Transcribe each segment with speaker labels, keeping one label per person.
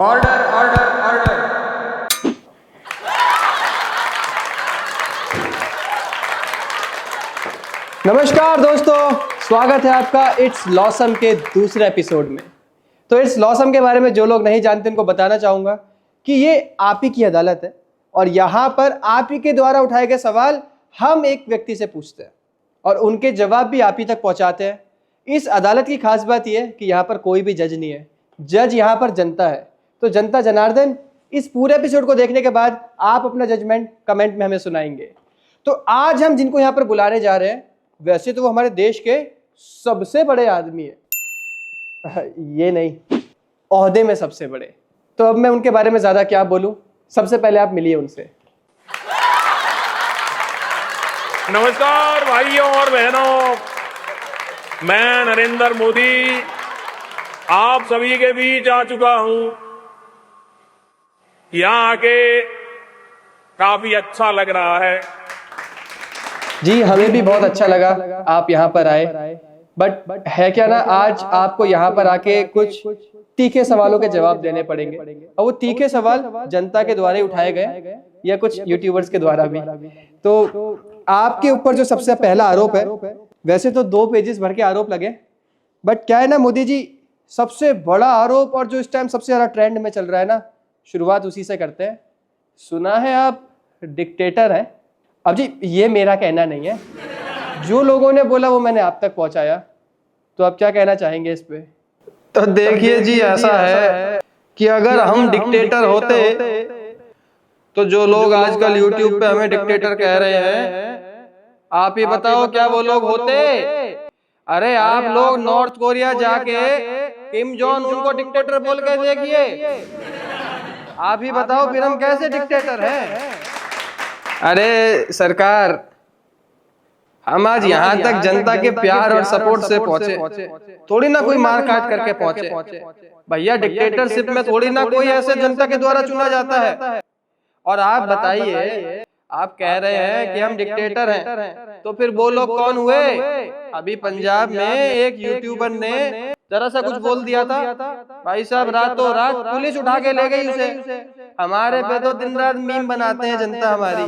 Speaker 1: Order order order. नमस्कार दोस्तों, स्वागत है आपका इट्स लॉसम के दूसरे एपिसोड में। तो इट्स लॉसम के बारे में जो लोग नहीं जानते उनको बताना चाहूँगा कि ये आप ही की अदालत है और यहाँ पर आप ही के द्वारा उठाए गए सवाल हम एक व्यक्ति से पूछते हैं और उनके जवाब भी आप ही तक पहुँचाते हैं। इस अदालत की खास बात यह है कि यहाँ पर कोई भी जज नहीं है, जज यहाँ पर जनता है। तो जनता जनार्दन, इस पूरे एपिसोड को देखने के बाद आप अपना जजमेंट कमेंट में हमें सुनाएंगे। तो आज हम जिनको यहाँ पर बुलाने जा रहे हैं, वैसे तो वो हमारे देश के सबसे बड़े आदमी है, ये नहीं, ओहदे में सबसे बड़े। तो अब मैं उनके बारे में ज्यादा क्या बोलूं, सबसे पहले आप मिलिए उनसे।
Speaker 2: नमस्कार भाइयों और बहनों, मैं नरेंद्र मोदी आप सभी के बीच आ चुका हूं। यहाँ आके काफी अच्छा लग रहा है।
Speaker 1: जी हमें भी बहुत अच्छा लगा आप यहाँ पर आए, बट है क्या ना, आज आपको यहाँ पर आके कुछ तीखे सवालों के जवाब देने पड़ेंगे और वो तीखे सवाल जनता के द्वारा ही उठाए गए या कुछ यूट्यूबर्स के द्वारा भी। तो आपके ऊपर जो सबसे पहला आरोप है, वैसे तो 2 पेजेस भर के आरोप लगे, बट क्या है ना मोदी जी, सबसे बड़ा आरोप और जो इस टाइम सबसे ज्यादा ट्रेंड में चल रहा है ना, शुरुआत उसी से करते हैं। सुना है आप डिक्टेटर हैं। अब जी ये मेरा कहना नहीं है, जो लोगों ने बोला वो मैंने आप तक पहुंचाया। तो आप क्या कहना चाहेंगे इस पे?
Speaker 3: तो देखिए जी, ऐसा है कि अगर हम डिक्टेटर होते तो जो लोग आजकल यूट्यूब पे हमें डिक्टेटर कह रहे हैं, आप ही बताओ क्या वो लोग होते? अरे आप लोग नॉर्थ कोरिया जाके किम जोंग उनको डिक्टेटर बोल के देखिए, आप ही बताओ फिर हम कैसे डिक्टेटर हैं? अरे सरकार, हम आज यहाँ तक जनता के प्यार और सपोर्ट से पहुंचे, थोड़ी ना कोई मार काट करके पहुंचे। भैया डिक्टेटरशिप में थोड़ी ना कोई ऐसे जनता के द्वारा चुना जाता है। और आप बताइए, आप कह रहे हैं कि हम डिक्टेटर हैं, तो फिर वो लोग कौन हुए? अभी पंजाब में एक यूट्यूबर ने जरा सा कुछ बोल दिया था, भाई साहब रातों रात पुलिस उठा के ले गई उसे। हमारे पे तो दिन रात मीम बनाते हैं जनता हमारी,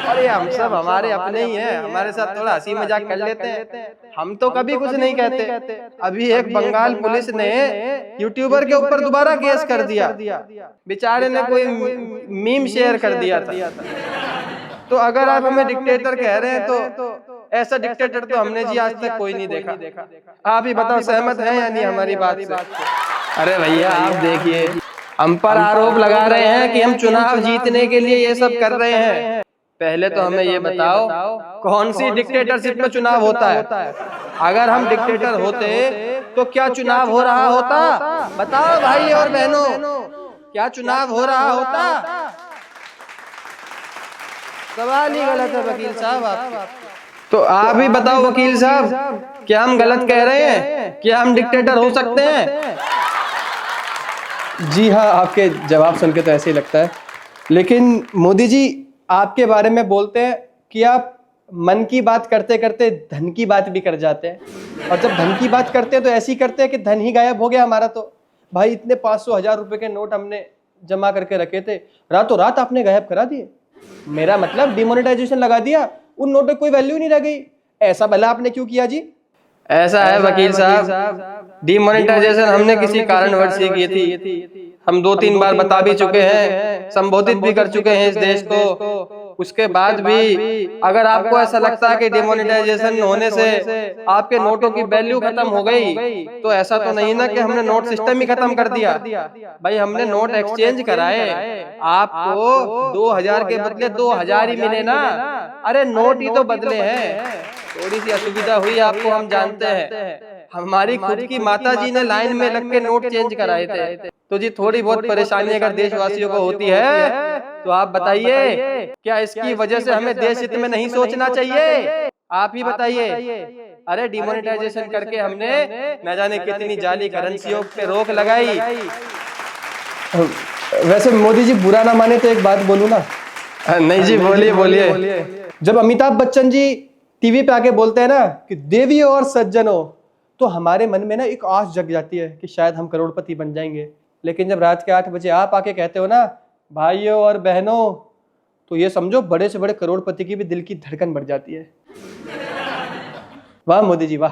Speaker 3: अरे हम सब हमारे अपने ही हैं, हमारे साथ थोड़ा हंसी मजाक कर लेते हैं, हम तो कभी कुछ नहीं कहते। अभी एक बंगाल पुलिस ने यूट्यूबर के ऊपर दोबारा केस कर दिया, बेचारे ने कोई मीम शेयर कर दिया था। तो अगर आप हमें डिक्टेटर कह रहे हैं तो ऐसा डिक्टेटर तो हमने जी आज तक कोई नहीं देखा। आप ही बताओ, सहमत हैं या नहीं हमारी बात से? अरे भैया आप देखिए, हम पर आरोप लगा रहे हैं कि हम चुनाव जीतने के लिए ये सब कर रहे हैं। पहले तो हमें ये बताओ, कौन सी डिक्टेटरशिप में चुनाव होता है? अगर हम डिक्टेटर होते तो क्या चुनाव हो रहा होता? बताओ भाई और बहनों, क्या चुनाव हो रहा होता? सवाल ही गलत है वकील साहब आपका। तो आप ही बताओ वकील साहब, क्या हम गलत कह रहे हैं? क्या हम डिक्टेटर हो सकते हैं?
Speaker 1: जी हाँ, आपके जवाब सुन के तो ऐसे ही लगता है। लेकिन मोदी जी, आपके बारे में बोलते हैं कि आप मन की बात करते करते धन की बात भी कर जाते हैं, और जब धन की बात करते हैं तो ऐसी करते हैं कि धन ही गायब हो गया हमारा। तो भाई इतने 500,000 रुपए के नोट हमने जमा करके रखे थे, रातों रात आपने गायब करा दिए। मेरा मतलब डिमोनेटाइजेशन लगा दिया, उन नोटों की कोई वैल्यू नहीं रह गई। ऐसा भला आपने क्यों किया जी?
Speaker 3: ऐसा है वकील साहब, डिमोनेटाइजेशन हमने किसी कारणवश से की थी। हम 2-3 बार बता भी चुके हैं, संबोधित भी कर चुके हैं इस देश को। उसके बाद भी अगर आपको ऐसा लगता है कि डिमोनेटाइजेशन होने से आपके नोटों की वैल्यू खत्म हो गई, तो ऐसा तो नहीं ना कि हमने नोट सिस्टम ही खत्म कर दिया। भाई हमने नोट एक्सचेंज कराए, आपको 2000 के बदले 2000 ही मिले ना। अरे नोट ही तो बदले हैं। थोड़ी सी असुविधा हुई आपको, हम जानते हैं। हमारी खुद की माता जी ने लाइन में लग के नोट चेंज कराए थे। तो जी थोड़ी बहुत परेशानी अगर देशवासियों को होती है तो आप बताइए, क्या इसकी वजह से हमें देश हित में नहीं सोचना चाहिए? आप ही बताइए। अरे डिमोनेटाइजेशन करके हमने न जाने कितनी जाली करेंसियों पे रोक लगाई।
Speaker 1: वैसे मोदी जी बुरा ना माने तो एक बात बोलूं ना?
Speaker 3: नहीं जी, बोलिए।
Speaker 1: जब अमिताभ बच्चन जी टीवी पे आके बोलते हैं ना कि देवियों और सज्जनों, तो हमारे मन में ना एक आस जग जाती है कि शायद हम करोड़पति बन जाएंगे, लेकिन जब रात के 8 बजे आप आके कहते हो ना भाइयों और बहनों, तो ये समझो बड़े से बड़े करोड़पति की भी दिल की धड़कन बढ़ जाती है। वाह मोदी जी वाह।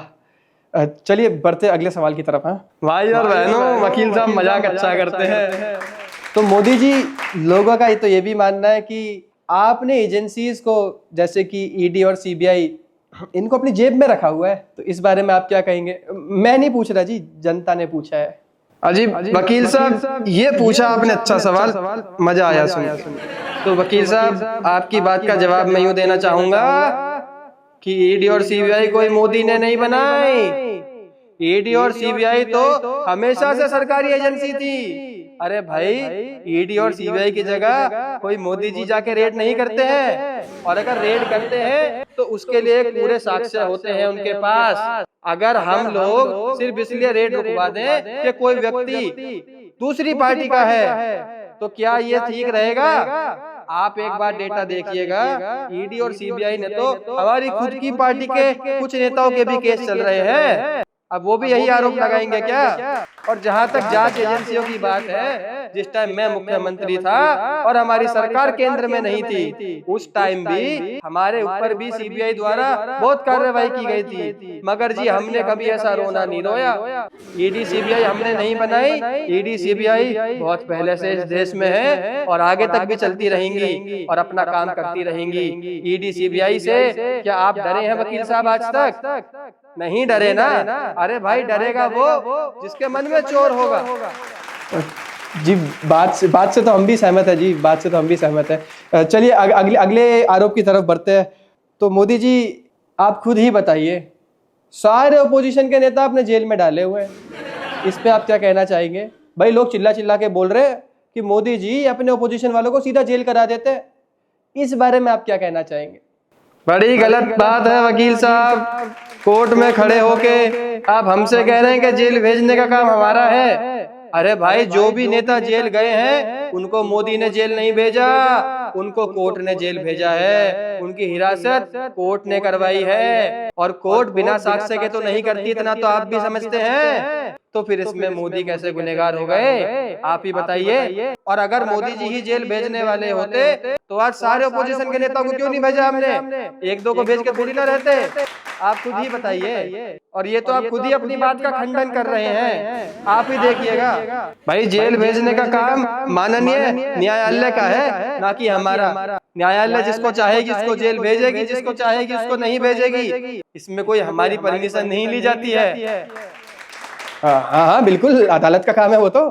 Speaker 1: चलिए बढ़ते अगले सवाल की तरफ। हाँ
Speaker 3: भाई और बहनों, वकील साहब मजाक अच्छा करते हैं।
Speaker 1: तो मोदी जी, लोगों का तो ये भी मानना है कि आपने एजेंसीज को जैसे कि ईडी और सीबीआई इनको अपनी जेब में रखा हुआ है, तो इस बारे में आप क्या कहेंगे? मैं नहीं पूछ रहा जी, जनता ने पूछा है।
Speaker 3: अजीब वकील साहब, ये पूछा आपने अच्छा सवाल, मजा आया सुन। तो वकील साहब, आपकी बात का जवाब मैं यूं देना चाहूंगा कि ईडी और सीबीआई कोई मोदी ने नहीं बनाई। ईडी और सीबीआई तो हमेशा से सरकारी एजेंसी थी। अरे भाई, ईडी और सीबीआई की जगह कोई मोदी जी जाके रेड नहीं करते हैं, और अगर रेड करते हैं तो उसके लिए पूरे साक्ष्य होते हैं उनके पास। अगर हम लोग सिर्फ इसलिए रेड रुकवा दें कि कोई व्यक्ति दूसरी पार्टी का है, तो क्या ये ठीक रहेगा? आप एक बार डेटा देखिएगा, ईडी और सीबीआई ने तो हमारी खुद की पार्टी के कुछ नेताओं के भी केस चल रहे हैं। अब वो भी यही आरोप लगाएंगे क्या? और जहां तक जांच एजेंसियों की बात है, जिस टाइम मैं मुख्यमंत्री था और हमारी सरकार केंद्र में नहीं थी, उस टाइम भी हमारे ऊपर भी सीबीआई द्वारा बहुत कार्रवाई की गई थी, मगर जी हमने कभी ऐसा रोना नहीं रोया। ईडी सीबीआई हमने नहीं बनाई। ईडी सीबीआई बहुत पहले से इस देश में है और आगे तक भी चलती रहेंगी और अपना काम करती रहेंगी। ईडी सीबीआई से क्या आप डरे हैं वकील साहब आज तक? नहीं डरे ना। अरे भाई, डरेगा वो जिसके मन में चोर होगा।
Speaker 1: जी बात से तो हम भी सहमत है जी, बात से तो हम भी सहमत है। चलिए अगले आरोप की तरफ बढ़ते हैं। तो मोदी जी, आप खुद ही बताइए, सारे ओपोजिशन के नेता अपने जेल में डाले हुए हैं, इस पे आप क्या कहना चाहेंगे? भाई लोग चिल्ला चिल्ला के बोल रहे हैं कि मोदी जी अपने ओपोजिशन वालों को सीधा जेल करा देते हैं, इस बारे में आप क्या कहना चाहेंगे?
Speaker 3: बड़ी गलत बात है वकील साहब। कोर्ट में खड़े होके आप हमसे कह रहे हैं कि जेल भेजने का काम हमारा है। अरे भाई, जो भी नेता जेल गए हैं उनको मोदी ने जेल नहीं भेजा, उनको कोर्ट ने जेल भेजा है। उनकी हिरासत कोर्ट ने करवाई है, और कोर्ट बिना साक्ष्य के तो नहीं करती, इतना तो आप भी समझते हैं। तो फिर इसमें मोदी कैसे गुनहगार हो गए, आप ही बताइए। और अगर मोदी जी ही जेल भेजने वाले होते तो आज सारे ओपोजिशन के नेताओं को क्यों नहीं भेजा हमने? एक दो को भेज के थोड़ी ना रहते। आप खुद ही बताइए। और ये तो आप खुद ही अपनी बात का खंडन कर रहे हैं, आप ही देखिएगा। भाई, जेल भेजने का काम माननीय न्यायालय का है, ना कि हमारा। न्यायालय जिसको चाहेगी उसको जेल भेजेगी, जिसको चाहेगी उसको नहीं भेजेगी। इसमें कोई हमारी परमिशन नहीं ली जाती है।
Speaker 1: हाँ, बिल्कुल अदालत का काम है वो तो,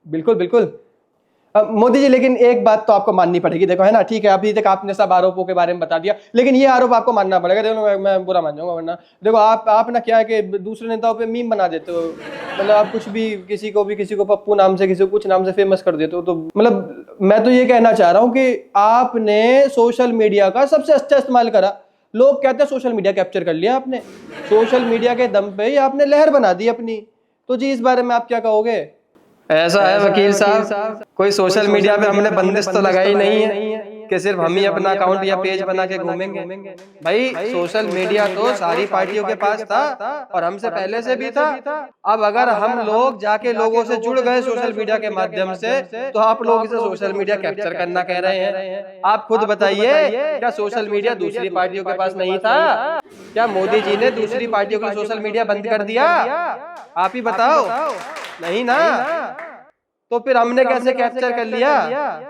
Speaker 1: बिल्कुल बिल्कुल। मोदी जी, लेकिन एक बात तो आपको माननी पड़ेगी, देखो है ना, ठीक है अभी तक आपने सब आरोपों के बारे में बता दिया, लेकिन ये आरोप आपको मानना पड़ेगा। देखो मैं बुरा मान जाऊंगा, वरना देखो आप ना क्या है कि दूसरे नेताओं पे मीम बना देते हो, मतलब आप कुछ भी किसी को पप्पू नाम से, किसी को कुछ नाम से फेमस कर देते हो। तो मतलब मैं तो ये कहना चाह रहा हूँ कि आपने सोशल मीडिया का सबसे अच्छा इस्तेमाल करा। लोग कहते हैं सोशल मीडिया कैप्चर कर लिया आपने, सोशल मीडिया के दम पे ही आपने लहर बना दी अपनी। तो जी इस बारे में आप क्या कहोगे?
Speaker 3: ऐसा है वकील साहब, कोई सोशल मीडिया पे हमने बंदिश तो लगाई नहीं है कि सिर्फ हम ही अपना अकाउंट या पेज बना के घूमेंगे। भाई, सोशल मीडिया तो सारी पार्टियों के पास था और हमसे पहले से भी था। अब अगर हम लोग जाके लोगों से जुड़ गए सोशल मीडिया के माध्यम से, तो आप लोग इसे सोशल मीडिया कैप्चर करना कह रहे हैं। आप खुद बताइए, क्या सोशल मीडिया दूसरी पार्टियों के पास नहीं था? क्या मोदी जी ने दूसरी पार्टियों का सोशल मीडिया बंद कर दिया? आप ही बताओ। नहीं ना, तो फिर हमने कैसे कैप्चर कर लिया?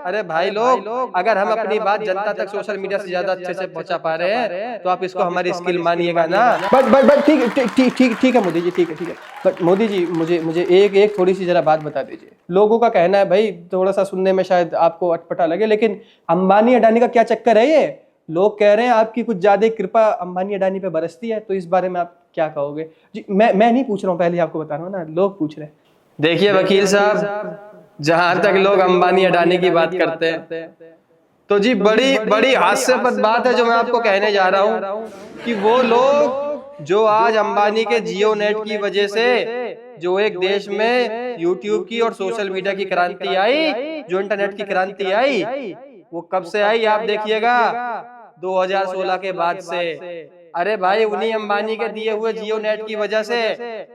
Speaker 3: अरे भाई लोग, अगर हम अपनी बात जनता तक सोशल मीडिया से ज्यादा अच्छे से पहुंचा पा रहे हैं, तो आप इसको हमारी स्किल मानिएगा ना।
Speaker 1: बट ठीक है मोदी जी, ठीक है। बट मोदी जी, मुझे एक थोड़ी सी जरा बात बता दीजिए। लोगों का कहना है, भाई थोड़ा सा सुनने में शायद आपको अटपटा लगे, लेकिन अंबानी अडानी का क्या चक्कर है ये? लोग कह रहे हैं आपकी कुछ ज्यादा कृपा अंबानी अडानी पे बरसती है, तो इस बारे में आप क्या कहोगे? जी मैं नहीं पूछ रहा हूँ, पहले आपको बता रहा हूँ ना, लोग पूछ रहे हैं।
Speaker 3: देखिए वकील साहब, जहां तक लोग अंबानी अडानी की बात करते हैं, तो जी बड़ी हास्यास्पद बात है जो मैं आपको कहने जा रहा हूँ कि वो लोग जो आज अंबानी के जियो नेट की वजह से जो एक देश में यूट्यूब की और सोशल मीडिया की क्रांति आई, जो इंटरनेट की क्रांति आई, वो कब से आई आप देखिएगा, 2016 के बाद से। अरे भाई, उन्हीं अंबानी के दिए हुए जियो नेट की वजह से,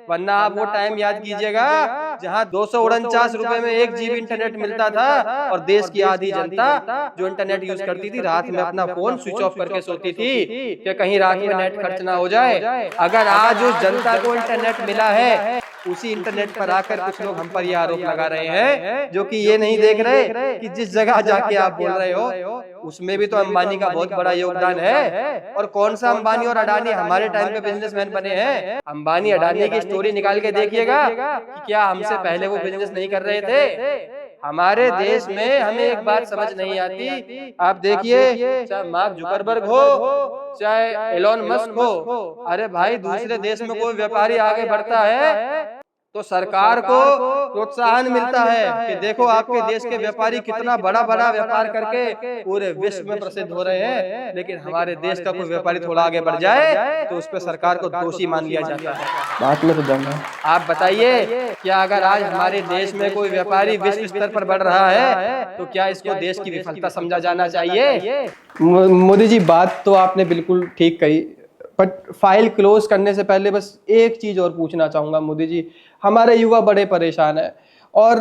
Speaker 3: वरना आप वो टाइम याद कीजिएगा जहां 249 रुपए में 1 GB इंटरनेट मिलता था और देश की आधी जनता जो इंटरनेट यूज करती थी रात में अपना फोन स्विच ऑफ करके सोती थी कि कहीं रात में नेट खर्च ना हो जाए। अगर आज उस जनता को इंटरनेट मिला है, उसी इंटरनेट पर आकर कुछ लोग हम पर ये आरोप लगा रहे हैं, जो कि ये नहीं देख रहे कि जिस जगह जाके आप बोल रहे हो उसमें भी तो अंबानी का बहुत बड़ा योगदान है। और कौन सा अंबानी और अडानी हमारे टाइम पे बिजनेसमैन बने हैं? अंबानी अडानी की स्टोरी निकाल के देखिएगा कि क्या हमसे पहले वो बिजनेस नहीं कर रहे थे। हमारे देश में हमें एक बात समझ नहीं आती, आप देखिए चाहे मार्क जुकरबर्ग हो चाहे एलोन मस्क हो, अरे भाई दूसरे देश में कोई व्यापारी आगे बढ़ता है तो सरकार को प्रोत्साहन मिलता है कि देखो आपके देश के व्यापारी कितना बड़ा बड़ा व्यापार करके पूरे विश्व में प्रसिद्ध हो रहे हैं। लेकिन हमारे देश का कोई व्यापारी थोड़ा आगे बढ़ जाए तो उस पर सरकार को दोषी मान लिया जाता है।
Speaker 1: बात में तो दम है।
Speaker 3: आप बताइए, क्या अगर आज हमारे देश में कोई व्यापारी विश्व स्तर पर बढ़ रहा है तो क्या इसको देश की विफलता समझा जाना चाहिए?
Speaker 1: मोदी जी बात तो आपने बिल्कुल ठीक कही, बट फाइल क्लोज करने से पहले बस एक चीज और पूछना चाहूंगा मोदी जी। हमारे युवा बड़े परेशान है और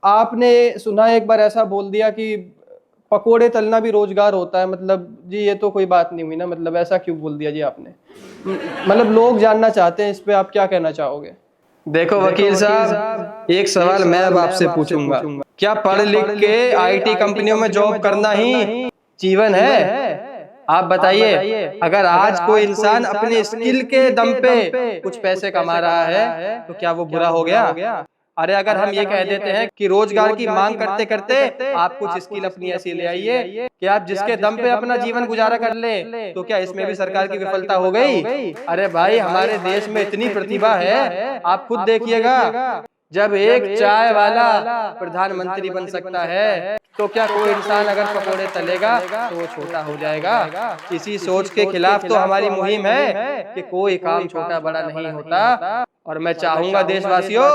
Speaker 1: आपने सुना एक बार ऐसा बोल दिया कि पकोड़े तलना भी रोजगार होता है। मतलब जी ये तो कोई बात नहीं हुई ना, मतलब ऐसा क्यों बोल दिया जी आपने? मतलब लोग जानना चाहते हैं, इस पे आप क्या कहना चाहोगे?
Speaker 3: देखो वकील साहब, एक सवाल मैं अब आपसे पूछूंगा, क्या पढ़ लिख के IT कंपनियों में जॉब करना ही जीवन है? आप बताइए, अगर आज कोई इंसान अपने स्किल के दम पे कुछ पैसे कमा रहा है तो क्या वो बुरा हो गया? अरे अगर हम ये कह देते हैं कि रोजगार की मांग करते करते आप कुछ स्किल अपनी ऐसी ले आइए कि आप जिसके दम पे अपना जीवन गुजारा कर ले, तो क्या इसमें भी सरकार की विफलता हो गई? अरे भाई हमारे देश में इतनी प्रतिभा है, आप खुद देखिएगा। जब एक चाय वाला प्रधानमंत्री बन सकता है तो क्या कोई इंसान अगर पकोड़े तलेगा तो वो छोटा हो जाएगा? इसी सोच के खिलाफ तो हमारी मुहिम है कि कोई काम छोटा बड़ा नहीं होता। और मैं चाहूंगा देशवासियों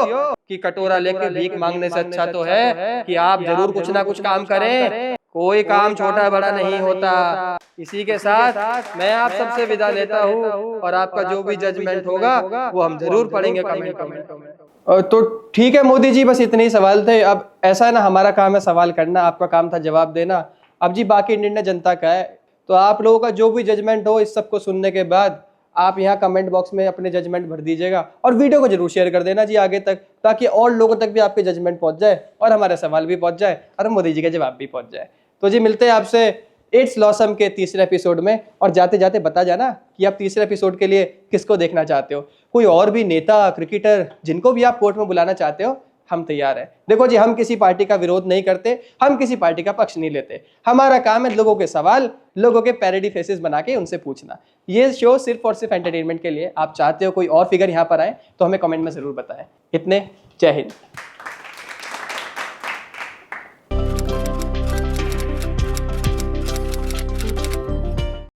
Speaker 3: कि कटोरा लेके भीख मांगने से अच्छा तो है कि आप जरूर कुछ ना कुछ काम करें। कोई काम छोटा बड़ा नहीं होता। इसी के साथ मैं आप सबसे विदा लेता हूँ और आपका जो भी जजमेंट होगा वो हम जरूर पढ़ेंगे कमेंट में।
Speaker 1: तो ठीक है मोदी जी, बस इतने ही सवाल थे। अब ऐसा है ना, हमारा काम है सवाल करना, आपका काम था जवाब देना। अब जी बाकी निर्णय जनता का है, तो आप लोगों का जो भी जजमेंट हो इस सबको सुनने के बाद आप यहाँ कमेंट बॉक्स में अपने जजमेंट भर दीजिएगा और वीडियो को जरूर शेयर कर देना जी आगे तक, ताकि और लोगों तक भी आपके जजमेंट पहुंच जाए और हमारे सवाल भी पहुंच जाए और मोदी जी का जवाब भी पहुंच जाए। तो जी मिलते हैं आपसे इट्स लॉसम के तीसरे एपिसोड में। और जाते जाते बता जाना कि आप तीसरे एपिसोड के लिए किसको देखना चाहते हो। कोई और भी नेता, क्रिकेटर, जिनको भी आप कोर्ट में बुलाना चाहते हो, हम तैयार हैं। देखो जी, हम किसी पार्टी का विरोध नहीं करते, हम किसी पार्टी का पक्ष नहीं लेते। हमारा काम है लोगों के सवाल, लोगों के पैरोडी फेसेस बना के उनसे पूछना। ये शो सिर्फ और सिर्फ एंटरटेनमेंट के लिए। आप चाहते हो कोई और फिगर यहाँ पर आए तो हमें कमेंट में जरूर बताएं। इतने, जय हिंद।